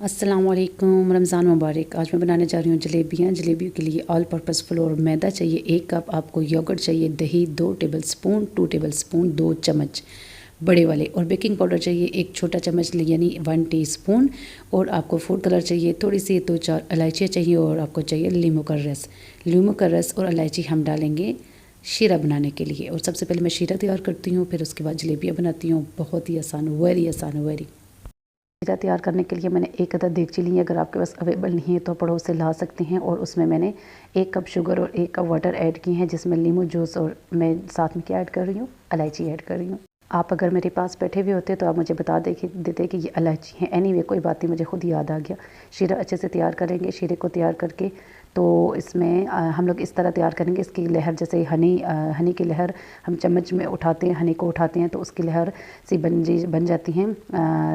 अस्सलाम वालेकुम, रमज़ान मुबारक। आज मैं बनाने जा रही हूँ जलेबियाँ। जलेबियों के लिए ऑल पर्पज़ फ्लोर मैदा चाहिए 1 कप, आपको योगर्ट चाहिए, दही 2 टेबलस्पून, 2 टेबलस्पून 2 चम्मच बड़े वाले, और बेकिंग पाउडर चाहिए 1 छोटा चम्मच यानी 1 टीस्पून, और आपको फूड कलर चाहिए थोड़ी सी, 2-4 इलायचियाँ चाहिए, और आपको चाहिए लीमू का रस। लीमू का रस और इलायची हम डालेंगे शीरा बनाने के लिए। और सबसे पहले मैं शीरा तैयार करती हूँ, फिर उसके बाद जलेबियाँ बनाती हूँ। बहुत ही आसान, वेरी आसान, वेरी। शीरा तैयार करने के लिए मैंने 1 अदद देगची ली है। अगर आपके पास अवेलेबल नहीं है तो पड़ोस से ला सकते हैं। और उसमें मैंने 1 कप शुगर और 1 कप वाटर ऐड की हैं, जिसमें लीमू जूस, और मैं साथ में क्या ऐड कर रही हूँ, इलायची ऐड कर रही हूँ। आप अगर मेरे पास बैठे हुए होते तो आप मुझे बता देते कि ये इलायची है। एनीवे कोई बात नहीं, मुझे खुद याद आ गया। शीरा अच्छे से तैयार करेंगे। शीरे को तैयार करके तो इसमें हम लोग इस तरह तैयार करेंगे, इसकी लहर जैसे हनी की लहर हम चम्मच में उठाते हैं, हनी को उठाते हैं तो उसकी लहर सी बन जाती हैं,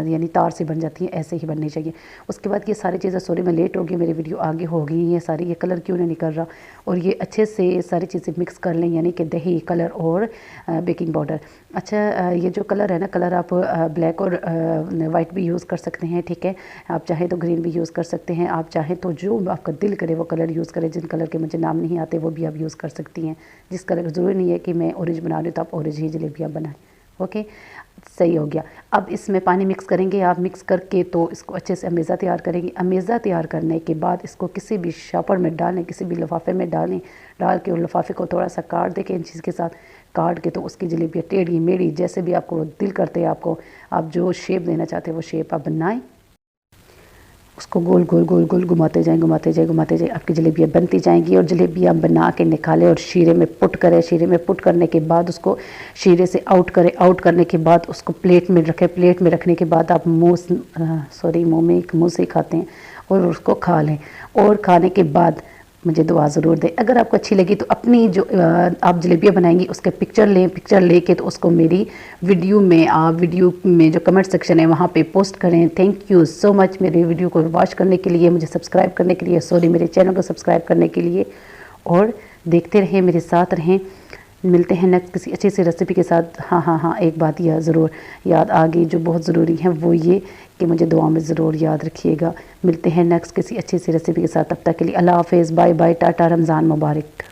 यानी तार से बन जाती हैं, ऐसे ही बननी चाहिए। उसके बाद ये सारी चीज़ें, सॉरी मैं लेट हो गई, मेरी वीडियो आगे हो गई ये सारी। ये कलर क्यों नहीं निकल रहा, और ये अच्छे से सारी चीज़ें मिक्स कर लें, यानी कि दही, कलर और बेकिंग पाउडर। अच्छा, ये जो कलर है ना, कलर आप ब्लैक और वाइट भी यूज़ कर सकते हैं, ठीक है। आप चाहें तो ग्रीन भी यूज़ कर सकते हैं, आप चाहें तो जो आपका दिल करे वो कलर यूज़ करें। जिन कलर के मुझे नाम नहीं आते वो भी आप यूज़ कर सकती हैं। जिस कलर, ज़रूरी नहीं है कि मैं ऑरेंज बना रही हूँ तो आप ऑरेंज ही जलेबियाँ बनाएं। ओके, सही हो गया। अब इसमें पानी मिक्स करेंगे आप। मिक्स करके तो इसको अच्छे से अमेज़ा तैयार करेंगे। अमेज़ा तैयार करने के बाद इसको किसी भी शॉपर में डालें, किसी भी लिफाफे में डालें। डाल के और लिफाफे को थोड़ा सा काट दें इंचज़ के साथ, काट के तो उसकी जलेबियाँ टेढ़ी मेढ़ी जैसे भी आपको दिल करते हैं, आपको आप जो शेप देना चाहते हैं वो शेप आप बनाएं। उसको गोल गोल गोल गोल घुमाते जाएं, घुमाते जाएं, घुमाते जाएं। आपकी जलेबियाँ बनती जाएंगी। और जलेबियाँ बना के निकालें और शीरे में पुट करें। शीरे में पुट करने के बाद उसको शीरे से आउट करें। आउट करने के बाद उसको प्लेट में रखें। प्लेट में रखने के बाद आप मुँह से खाते हैं और उसको खा लें। और खाने के बाद मुझे दुआ ज़रूर दें। अगर आपको अच्छी लगी तो अपनी जो आप जलेबियाँ बनाएंगी उसके पिक्चर लें। पिक्चर लेके तो उसको मेरी वीडियो में जो कमेंट सेक्शन है वहाँ पे पोस्ट करें। थैंक यू सो मच मेरी वीडियो को वॉच करने के लिए, मुझे सब्सक्राइब करने के लिए, सॉरी मेरे चैनल को सब्सक्राइब करने के लिए। और देखते रहें, मेरे साथ रहें। मिलते हैं नेक्स्ट किसी अच्छी सी रेसिपी के साथ। हाँ, एक बात यह ज़रूर याद आ गई जो बहुत ज़रूरी है, वो ये कि मुझे दुआ में ज़रूर याद रखिएगा। मिलते हैं नेक्स्ट किसी अच्छी सी रेसिपी के साथ। तब तक के लिए अल्लाह हाफ़िज़, बाय बाय, टाटा, रमज़ान मुबारक।